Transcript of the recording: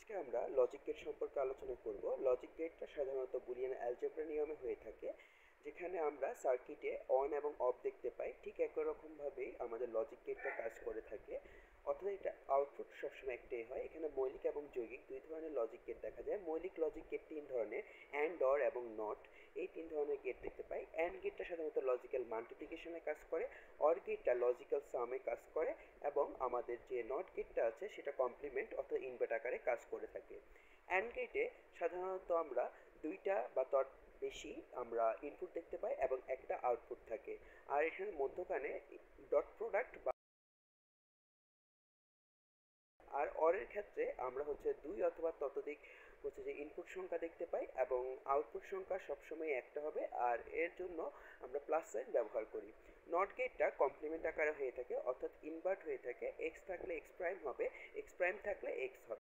আজকে আমরা logic gate সম্পর্কে আলোচনা করব। লজিক গেটটা সাধারণত বুলিয়ান অ্যালজেব্রা নিয়মে হয়ে থাকে, যেখানে আমরা সার্কিটে অন এবং অফ দেখতে পাই। ঠিক একই রকমভাবেই আমাদের লজিক গেটটা কাজ করে থাকে, অর্থাৎ এটা আউটপুট সবসময় একটাই হয়। এখানে মৌলিক এবং যৌগিক দুই ধরনের লজিক গেট দেখা যায়। মৌলিক লজিক গেট তিন ধরনের: অ্যান্ড, অর এবং নট। এই তিন ধরনের গেট দেখতে পাই। অ্যান্ড গেটটা সাধারণত লজিক্যাল মাল্টিপ্লিকেশনে কাজ করে, অর গেটটা লজিক্যাল সামে কাজ করে, এবং আমাদের যে নট গেটটা আছে সেটা কমপ্লিমেন্ট অর্থাৎ ইনভার্ট আকারে কাজ করে থাকে। অ্যান্ড গেটে সাধারণত আমরা দুইটা বা তার বেশি আমরা ইনপুট দেখতে পাই এবং একটা আউটপুট থাকে। আর এখানে মধ্যখানে ডট প্রোডাক্ট বা আর অরের ক্ষেত্রে আমরা দুই অথবা ততোধিক যে ইনপুট সংখ্যা দেখতে পাই এবং আউটপুট সংখ্যা সবসময় একটা হবে, আর এর জন্য আমরা প্লাস সাইন ব্যবহার করি। নট গেটটা কমপ্লিমেন্ট আকারে হয়ে থাকে, অর্থাৎ ইনভার্ট হয়ে থাকে। এক্স থাকলে এক্স প্রাইম হবে, এক্স প্রাইম থাকলে এক্স হবে।